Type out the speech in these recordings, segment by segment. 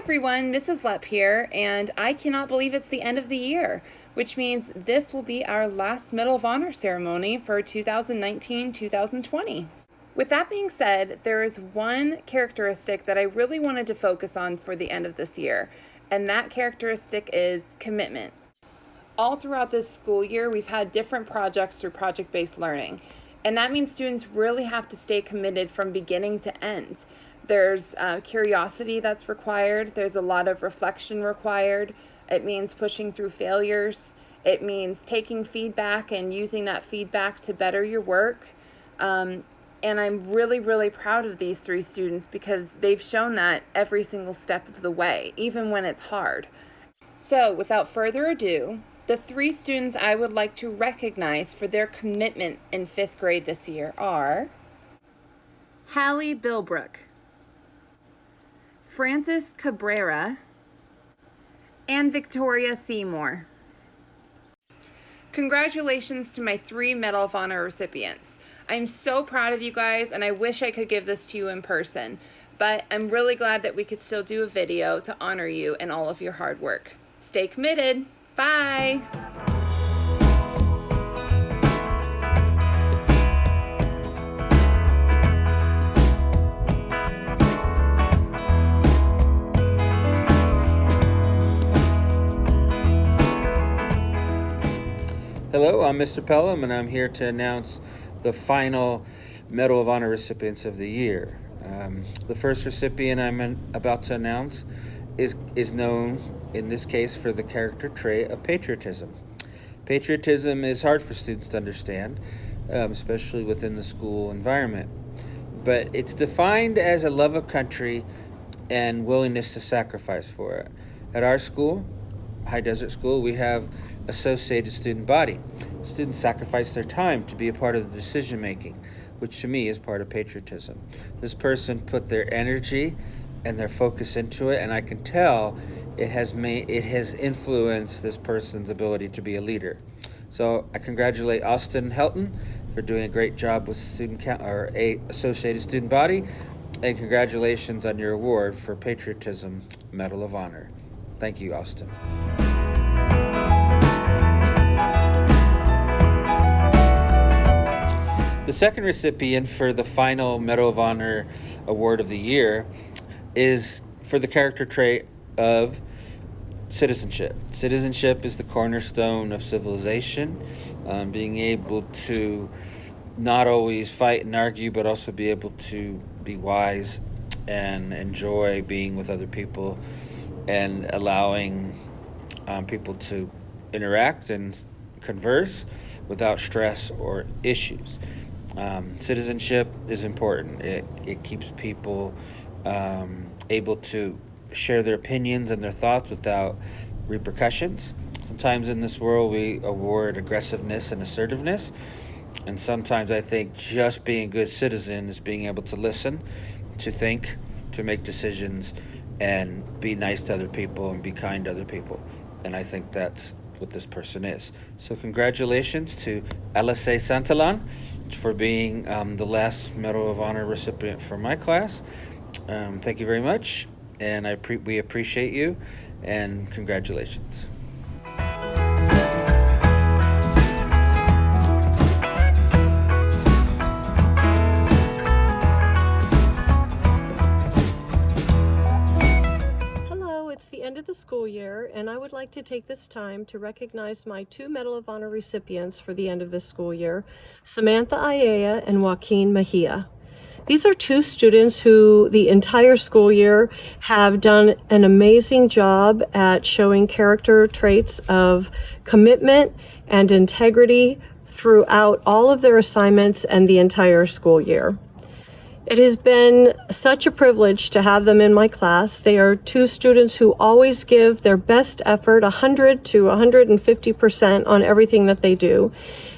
everyone, Mrs. Lepp here, and I cannot believe it's the end of the year, which means this will be our last Medal of Honor ceremony for 2019-2020. With that being said, there is one characteristic that I really wanted to focus on for the end of this year, and that characteristic is commitment. All throughout this school year, we've had different projects through project-based learning, and that means students really have to stay committed from beginning to end. There's curiosity that's required. There's a lot of reflection required. It means pushing through failures. It means taking feedback and using that feedback to better your work. And I'm really, really proud of these three students because they've shown that every single step of the way, even when it's hard. So without further ado, the three students I would like to recognize for their commitment in 5th grade this year are Hallie Bilbrook, Francis Cabrera, and Victoria Seymour. Congratulations to my 3 Medal of Honor recipients. I'm so proud of you guys, and I wish I could give this to you in person, but I'm really glad that we could still do a video to honor you and all of your hard work. Stay committed. Bye. Hello, I'm Mr. Pelham, and I'm here to announce the final Medal of Honor recipients of the year. The first recipient I'm about to announce is known, in this case, for the character trait of patriotism. Patriotism is hard for students to understand, especially within the school environment. But it's defined as a love of country and willingness to sacrifice for it. At our school, High Desert School, we have associated student body. Students sacrifice their time to be a part of the decision making, which to me is part of patriotism. This person put their energy and their focus into it, and I can tell it has influenced this person's ability to be a leader. So I congratulate Austin Helton for doing a great job with associated student body, and congratulations on your award for Patriotism Medal of Honor. Thank you, Austin. The second recipient for the final Medal of Honor Award of the year is for the character trait of citizenship. Citizenship is the cornerstone of civilization, being able to not always fight and argue, but also be able to be wise and enjoy being with other people and allowing people to interact and converse without stress or issues. Citizenship is important. It keeps people able to share their opinions and their thoughts without repercussions. Sometimes in this world we award aggressiveness and assertiveness, and sometimes I think just being a good citizen is being able to listen, to think, to make decisions, and be nice to other people and be kind to other people. And I think that's what this person is. So congratulations to LSA Santalan for being the last Medal of Honor recipient for my class. Thank you very much, and we appreciate you, and congratulations. It's the end of the school year, and I would like to take this time to recognize my 2 Medal of Honor recipients for the end of this school year, Samantha Ayala and Joaquin Mejia. These are 2 students who the entire school year have done an amazing job at showing character traits of commitment and integrity throughout all of their assignments and the entire school year. It has been such a privilege to have them in my class. They are 2 students who always give their best effort, 100 to 150% on everything that they do.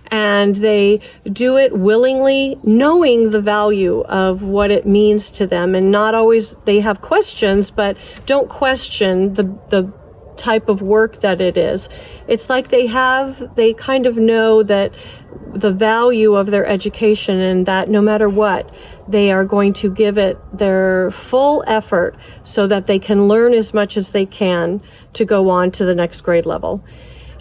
And they do it willingly, knowing the value of what it means to them. And not always, they have questions, but don't question the type of work that it is. It's like they kind of know that the value of their education, and that no matter what, they are going to give it their full effort so that they can learn as much as they can to go on to the next grade level.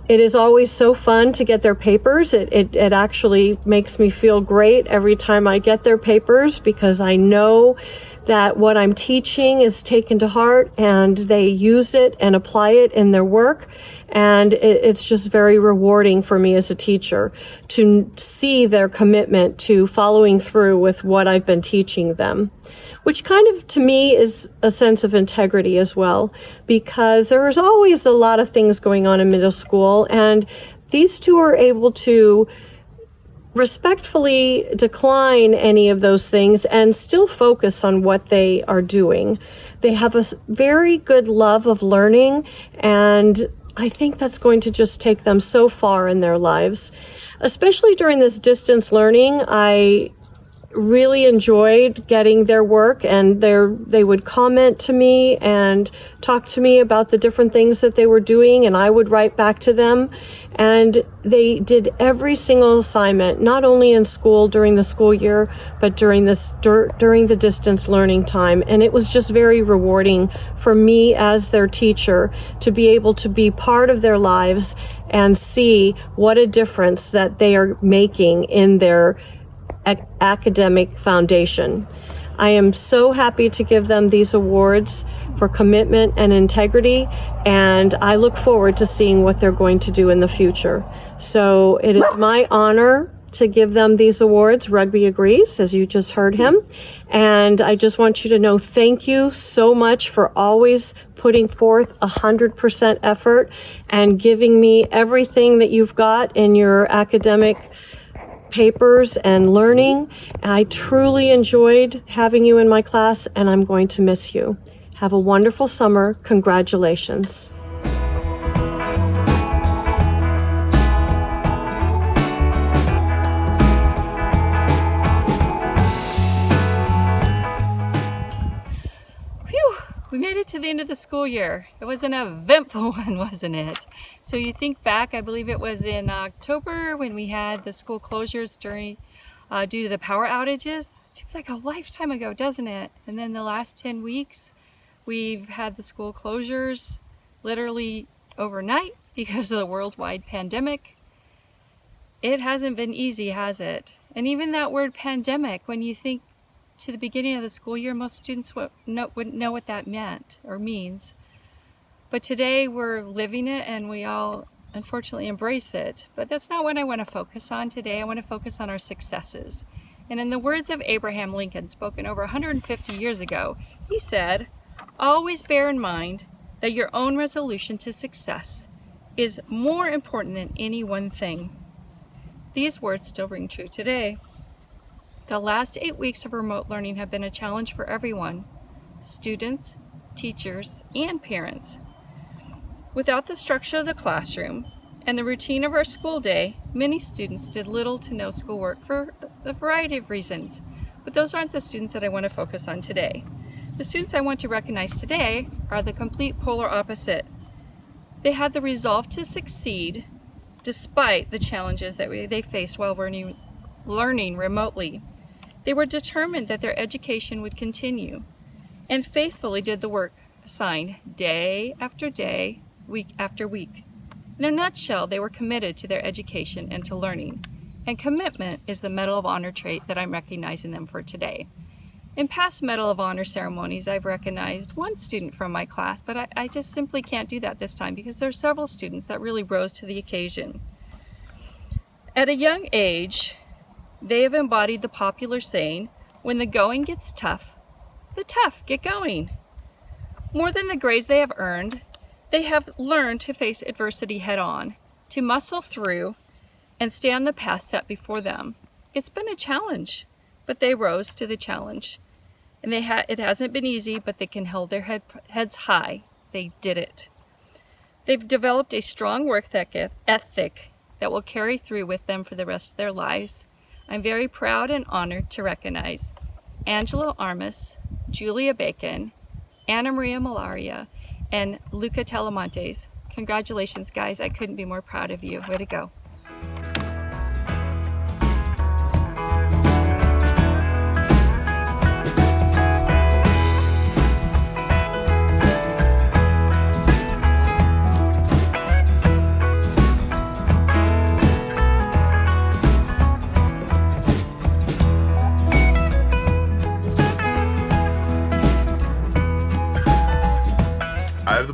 It is always so fun to get their papers. It actually makes me feel great every time I get their papers, because I know that what I'm teaching is taken to heart and they use it and apply it in their work. And it's just very rewarding for me as a teacher to see their commitment to following through with what I've been teaching them, which kind of, to me, is a sense of integrity as well, because there is always a lot of things going on in middle school, and these two are able to respectfully decline any of those things and still focus on what they are doing. They have a very good love of learning, and I think that's going to just take them so far in their lives. Especially during this distance learning, I really enjoyed getting their work, and they would comment to me and talk to me about the different things that they were doing, and I would write back to them. And they did every single assignment, not only in school during the school year, but during the distance learning time. And it was just very rewarding for me as their teacher to be able to be part of their lives and see what a difference that they are making in their academic foundation. I am so happy to give them these awards for commitment and integrity, and I look forward to seeing what they're going to do in the future. So it is my honor to give them these awards. Rugby agrees, as you just heard him. And I just want you to know, thank you so much for always putting forth 100% effort and giving me everything that you've got in your academic papers and learning. I truly enjoyed having you in my class, and I'm going to miss you. Have a wonderful summer. Congratulations. We made it to the end of the school year. It was an eventful one, wasn't it? So you think back, I believe it was in October when we had the school closures due to the power outages. It seems like a lifetime ago, doesn't it? And then the last 10 weeks, we've had the school closures literally overnight because of the worldwide pandemic. It hasn't been easy, has it? And even that word pandemic, when you think to the beginning of the school year, most students wouldn't know what that meant or means. But today we're living it, and we all unfortunately embrace it. But that's not what I want to focus on today. I want to focus on our successes. And in the words of Abraham Lincoln, spoken over 150 years ago, he said, "Always bear in mind that your own resolution to success is more important than any one thing." These words still ring true today. The last 8 weeks of remote learning have been a challenge for everyone, students, teachers, and parents. Without the structure of the classroom and the routine of our school day, many students did little to no schoolwork for a variety of reasons. But those aren't the students that I want to focus on today. The students I want to recognize today are the complete polar opposite. They had the resolve to succeed despite the challenges that they faced while learning remotely. They were determined that their education would continue and faithfully did the work assigned day after day, week after week. In a nutshell, they were committed to their education and to learning. And commitment is the Medal of Honor trait that I'm recognizing them for today. In past Medal of Honor ceremonies, I've recognized one student from my class, but I just simply can't do that this time because there are several students that really rose to the occasion. At a young age, they have embodied the popular saying, "When the going gets tough, the tough get going." More than the grades they have earned, they have learned to face adversity head on, to muscle through and stay on the path set before them. It's been a challenge, but they rose to the challenge. And it hasn't been easy, but they can hold their heads high. They did it. They've developed a strong work ethic that will carry through with them for the rest of their lives. I'm very proud and honored to recognize Angela Armas, Julia Bacon, Anna Maria Malaria, and Luca Telemontes. Congratulations, guys. I couldn't be more proud of you. Way to go.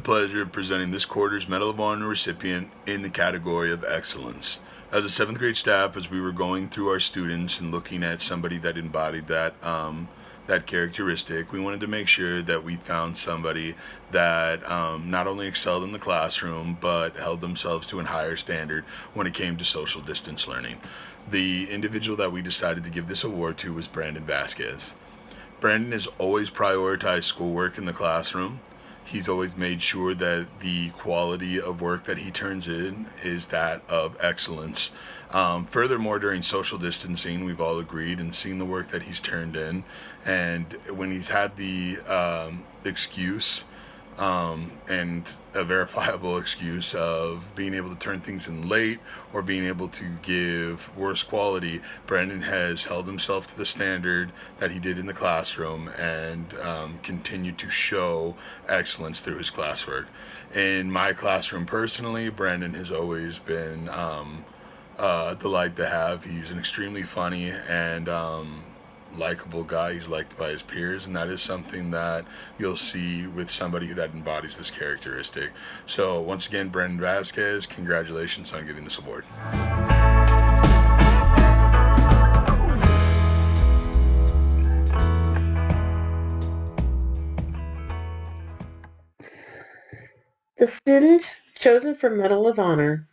pleasure of presenting this quarter's Medal of Honor recipient in the category of excellence. As a 7th grade staff, as we were going through our students and looking at somebody that embodied that characteristic, we wanted to make sure that we found somebody that not only excelled in the classroom, but held themselves to a higher standard when it came to social distance learning. The individual that we decided to give this award to was Brandon Vasquez. Brandon has always prioritized schoolwork in the classroom. He's always made sure that the quality of work that he turns in is that of excellence. Furthermore, during social distancing, we've all agreed and seen the work that he's turned in. And when he's had the excuse and a verifiable excuse of being able to turn things in late or being able to give worse quality, Brandon has held himself to the standard that he did in the classroom and continued to show excellence through his classwork. In my classroom personally, Brandon has always been a delight to have. He's an extremely funny and likable guy. He's liked by his peers, and that is something that you'll see with somebody that embodies this characteristic. So once again, Brandon Vasquez, congratulations on getting this award. The student chosen for Medal of Honor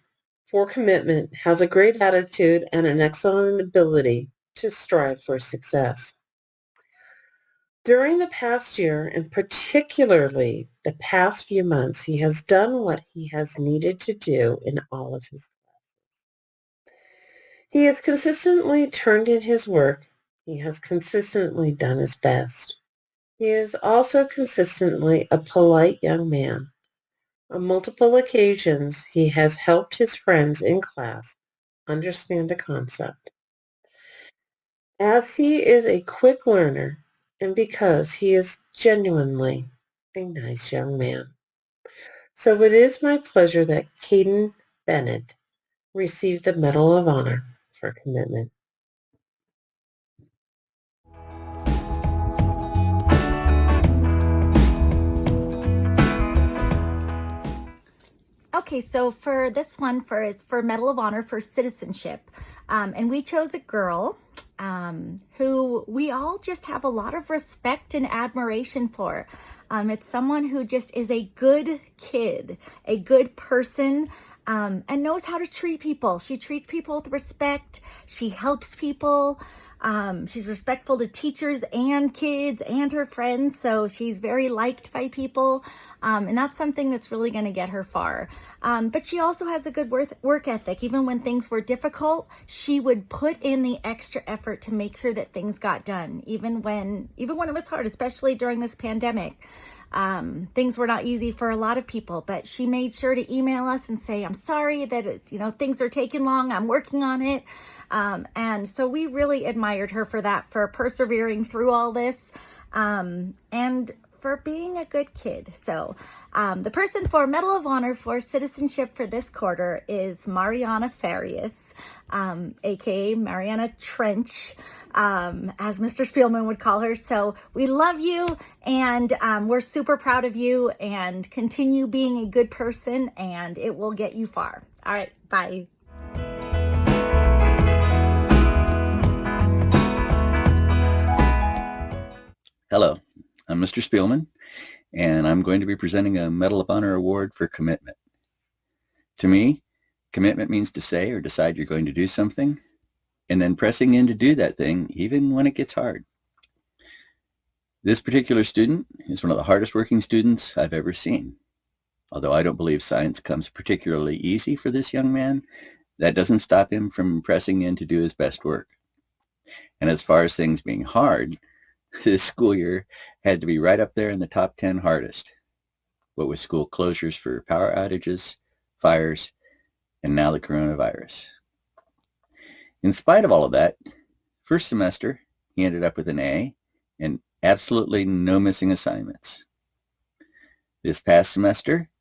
for commitment has a great attitude and an excellent ability to strive for success. During the past year, and particularly the past few months, he has done what he has needed to do in all of his classes. He has consistently turned in his work. He has consistently done his best. He is also consistently a polite young man. On multiple occasions, he has helped his friends in class understand a concept. As he is a quick learner, and because he is genuinely a nice young man. So it is my pleasure that Caden Bennett received the Medal of Honor for commitment. Okay, so for this one is for Medal of Honor for citizenship. And we chose a girl who we all just have a lot of respect and admiration for. It's someone who just is a good kid, a good person, and knows how to treat people. She treats people with respect. She helps people. She's respectful to teachers and kids and her friends, so she's very liked by people, and that's something that's really going to get her far. But she also has a good work ethic. Even when things were difficult, she would put in the extra effort to make sure that things got done, even when it was hard, especially during this pandemic. Things were not easy for a lot of people, but she made sure to email us and say, I'm sorry that things are taking long. I'm working on it. And so we really admired her for that, for persevering through all this, and for being a good kid. So the person for Medal of Honor for citizenship for this quarter is Mariana Farias, aka Mariana Trench, as Mr. Spielman would call her. So we love you, and we're super proud of you, and continue being a good person, and it will get you far. All right, bye. Hello, I'm Mr. Spielman, and I'm going to be presenting a Medal of Honor Award for commitment. To me, commitment means to say or decide you're going to do something, and then pressing in to do that thing even when it gets hard. This particular student is one of the hardest working students I've ever seen. Although I don't believe science comes particularly easy for this young man, that doesn't stop him from pressing in to do his best work. And as far as things being hard, this school year had to be right up there in the top 10 hardest, what with school closures for power outages, fires, and now the coronavirus. In spite of all of that, first semester, he ended up with an A and absolutely no missing assignments. This past semester,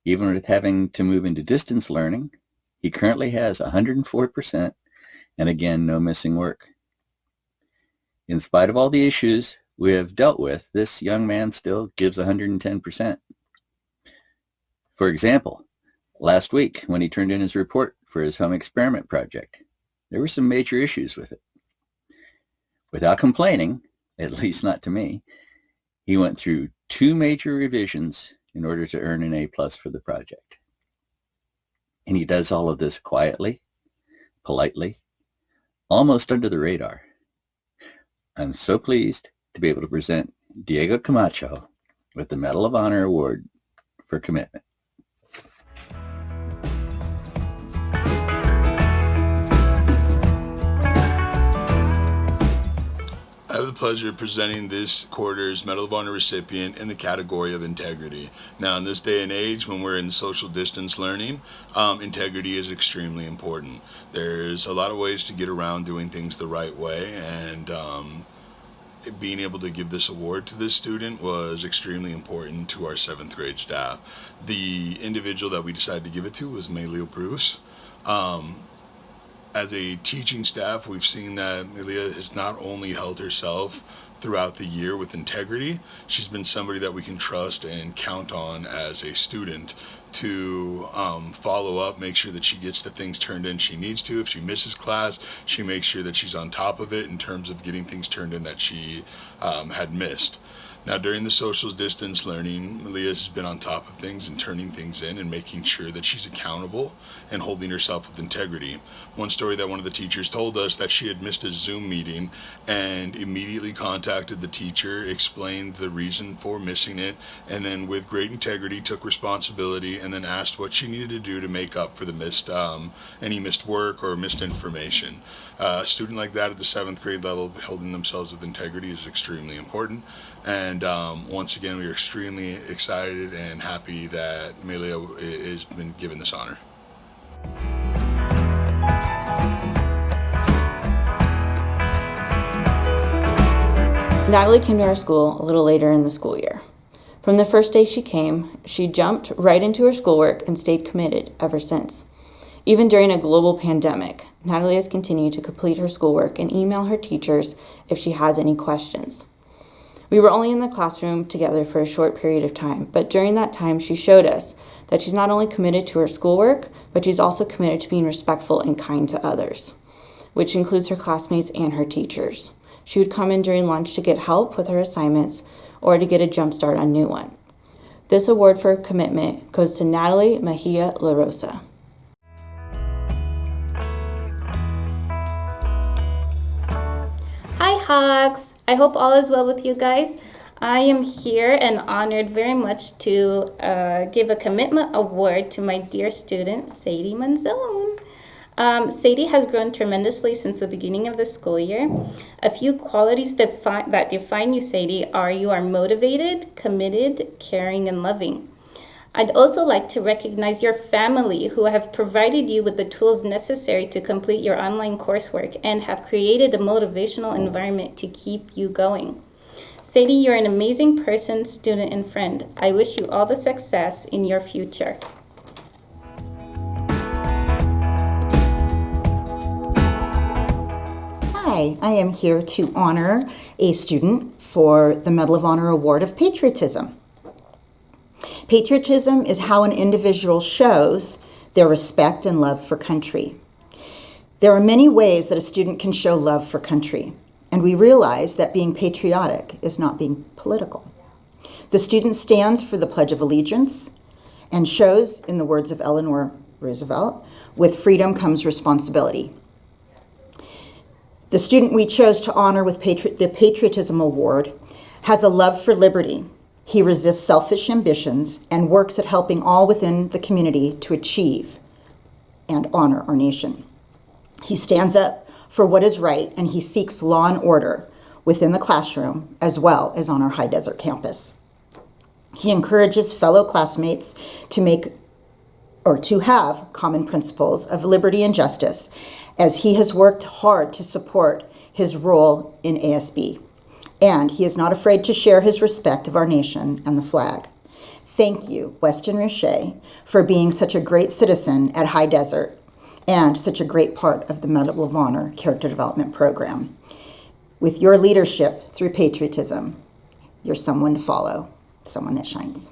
even with having to move into distance learning, he currently has 104% and again, no missing work. In spite of all the issues we have dealt with, this young man still gives 110%. For example, last week when he turned in his report for his home experiment project, there were some major issues with it. Without complaining, at least not to me, he went through 2 major revisions in order to earn an A+ for the project. And he does all of this quietly, politely, almost under the radar. I'm so pleased to be able to present Diego Camacho with the Medal of Honor Award for commitment. I have the pleasure of presenting this quarter's Medal of Honor recipient in the category of integrity. Now, in this day and age, when we're in social distance learning, integrity is extremely important. There's a lot of ways to get around doing things the right way, and being able to give this award to this student was extremely important to our 7th grade staff. The individual that we decided to give it to was Mayleo Bruce. As a teaching staff, we've seen that Malia has not only held herself throughout the year with integrity, she's been somebody that we can trust and count on as a student to follow up, make sure that she gets the things turned in she needs to. If she misses class, she makes sure that she's on top of it in terms of getting things turned in that she had missed. Now, during the social distance learning, Malia has been on top of things and turning things in and making sure that she's accountable and holding herself with integrity. One story that one of the teachers told us that she had missed a Zoom meeting and immediately contacted the teacher, explained the reason for missing it, and then with great integrity took responsibility and then asked what she needed to do to make up for the any missed work or missed information. A student like that at the 7th grade level holding themselves with integrity is extremely important. And once again, we are extremely excited and happy that Malia has been given this honor. Natalie came to our school a little later in the school year. From the first day she came, she jumped right into her schoolwork and stayed committed ever since. Even during a global pandemic, Natalie has continued to complete her schoolwork and email her teachers if she has any questions. We were only in the classroom together for a short period of time, but during that time she showed us that she's not only committed to her schoolwork, but she's also committed to being respectful and kind to others, which includes her classmates and her teachers. She would come in during lunch to get help with her assignments or to get a jump start on new one. This award for commitment goes to Natalie Mejia La Rosa. Hi Hogs! I hope all is well with you guys. I am here and honored very much to give a commitment award to my dear student, Sadie Manzone. Sadie has grown tremendously since the beginning of the school year. A few qualities that define you, Sadie, are you are motivated, committed, caring, and loving. I'd also like to recognize your family who have provided you with the tools necessary to complete your online coursework and have created a motivational environment to keep you going. Sadie, you're an amazing person, student, and friend. I wish you all the success in your future. Hi, I am here to honor a student for the Medal of Honor Award of Patriotism. Patriotism is how an individual shows their respect and love for country. There are many ways that a student can show love for country, and we realize that being patriotic is not being political. The student stands for the Pledge of Allegiance and shows, in the words of Eleanor Roosevelt, with freedom comes responsibility. The student we chose to honor with the Patriotism Award has a love for liberty. He resists selfish ambitions and works at helping all within the community to achieve and honor our nation. He stands up for what is right, and he seeks law and order within the classroom as well as on our high desert campus. He encourages fellow classmates to have common principles of liberty and justice, as he has worked hard to support his role in ASB. And he is not afraid to share his respect of our nation and the flag. Thank you, Weston Roche, for being such a great citizen at High Desert and such a great part of the Medal of Honor Character Development Program. With your leadership through patriotism, you're someone to follow, someone that shines.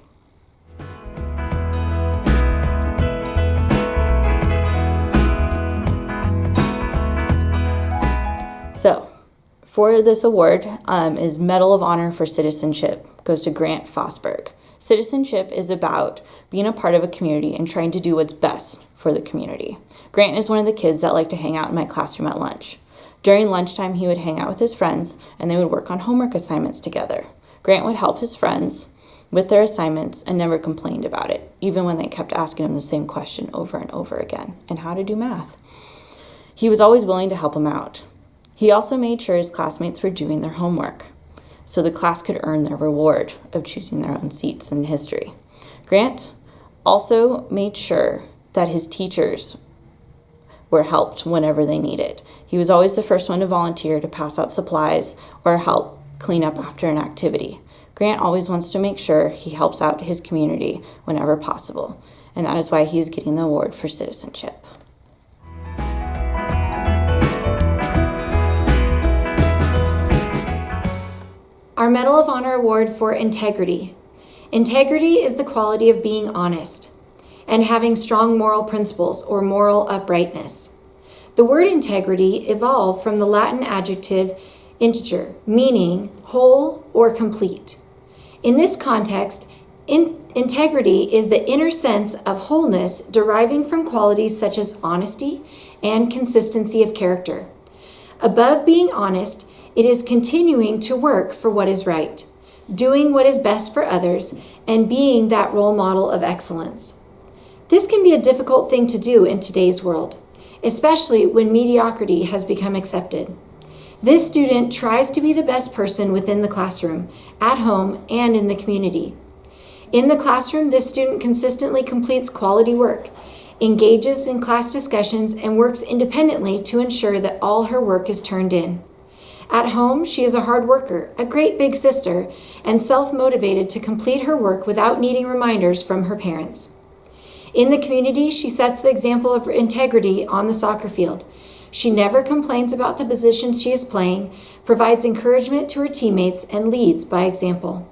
So, for this award is Medal of Honor for Citizenship, goes to Grant Fosberg. Citizenship is about being a part of a community and trying to do what's best for the community. Grant is one of the kids that like to hang out in my classroom at lunch. During lunchtime, he would hang out with his friends and they would work on homework assignments together. Grant would help his friends with their assignments and never complained about it, even when they kept asking him the same question over and over again, and how to do math. He was always willing to help them out. He also made sure his classmates were doing their homework, so the class could earn their reward of choosing their own seats in history. Grant also made sure that his teachers were helped whenever they needed. He was always the first one to volunteer to pass out supplies or help clean up after an activity. Grant always wants to make sure he helps out his community whenever possible, and that is why he is getting the award for citizenship. Our Medal of Honor Award for Integrity. Integrity is the quality of being honest and having strong moral principles or moral uprightness. The word integrity evolved from the Latin adjective integer, meaning whole or complete. In this context, integrity is the inner sense of wholeness deriving from qualities such as honesty and consistency of character. Above being honest, it is continuing to work for what is right, doing what is best for others, and being that role model of excellence. This can be a difficult thing to do in today's world, especially when mediocrity has become accepted. This student tries to be the best person within the classroom, at home, and in the community. In the classroom, this student consistently completes quality work, engages in class discussions, and works independently to ensure that all her work is turned in. At home, she is a hard worker, a great big sister, and self-motivated to complete her work without needing reminders from her parents. In the community, she sets the example of integrity on the soccer field. She never complains about the positions she is playing, provides encouragement to her teammates, and leads by example.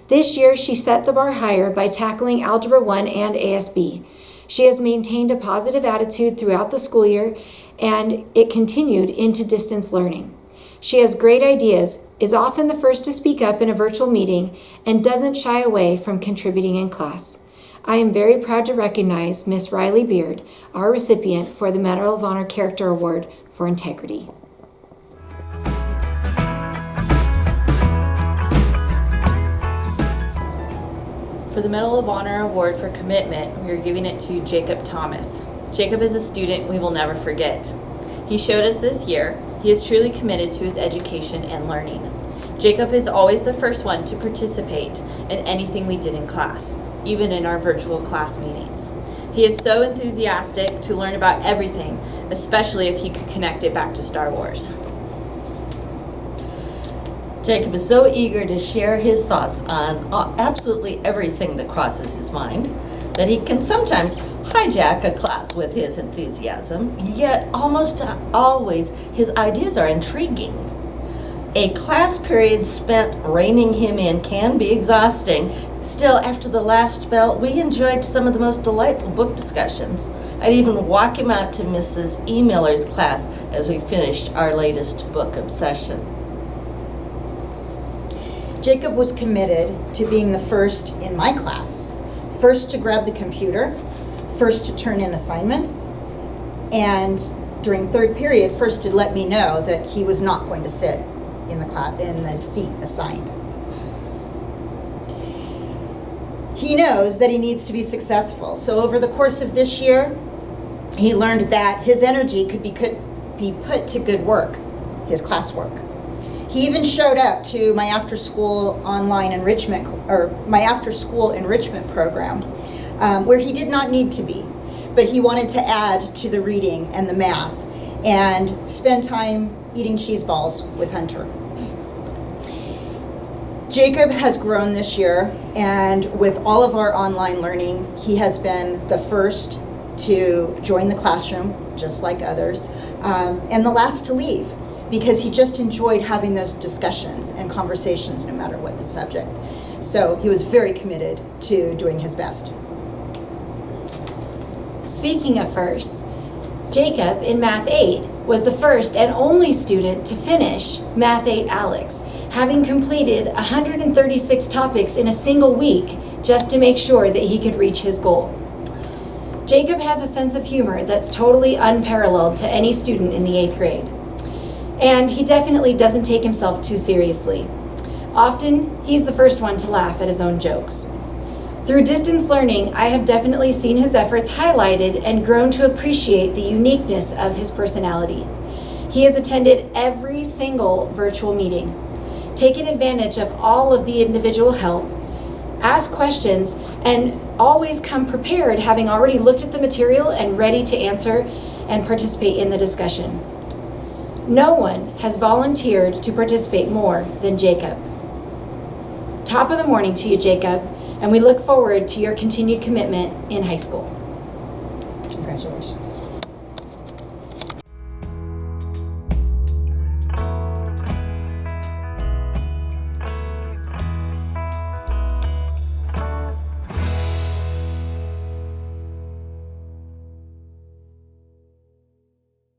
This year, she set the bar higher by tackling Algebra 1 and ASB. She has maintained a positive attitude throughout the school year, and it continued into distance learning. She has great ideas, is often the first to speak up in a virtual meeting, and doesn't shy away from contributing in class. I am very proud to recognize Miss Riley Beard, our recipient for the Medal of Honor Character Award for Integrity. For the Medal of Honor Award for Commitment, we are giving it to Jacob Thomas. Jacob is a student we will never forget. He showed us this year he is truly committed to his education and learning. Jacob is always the first one to participate in anything we did in class, even in our virtual class meetings. He is so enthusiastic to learn about everything, especially if he could connect it back to Star Wars. Jacob is so eager to share his thoughts on absolutely everything that crosses his mind that he can sometimes hijack a class with his enthusiasm, yet almost always his ideas are intriguing. A class period spent reining him in can be exhausting. Still, after the last spell, we enjoyed some of the most delightful book discussions. I'd even walk him out to Mrs. E. Miller's class as we finished our latest book obsession. Jacob was committed to being the first in my class, first to grab the computer, first to turn in assignments, and during third period, first to let me know that he was not going to sit in the seat assigned. He knows that he needs to be successful. So over the course of this year, he learned that his energy could be put to good work, his classwork. He even showed up to my after-school online enrichment, or my after-school enrichment program, where he did not need to be, but he wanted to add to the reading and the math and spend time eating cheese balls with Hunter. Jacob has grown this year, and with all of our online learning, he has been the first to join the classroom, just like others, and the last to leave, because he just enjoyed having those discussions and conversations no matter what the subject. So he was very committed to doing his best. Speaking of firsts, Jacob in Math 8 was the first and only student to finish Math 8 Alex, having completed 136 topics in a single week just to make sure that he could reach his goal. Jacob has a sense of humor that's totally unparalleled to any student in the 8th grade. And he definitely doesn't take himself too seriously. Often, he's the first one to laugh at his own jokes. Through distance learning, I have definitely seen his efforts highlighted and grown to appreciate the uniqueness of his personality. He has attended every single virtual meeting, taken advantage of all of the individual help, asked questions, and always come prepared, having already looked at the material and ready to answer and participate in the discussion. No one has volunteered to participate more than Jacob. Top of the morning to you, Jacob, and we look forward to your continued commitment in high school. Congratulations.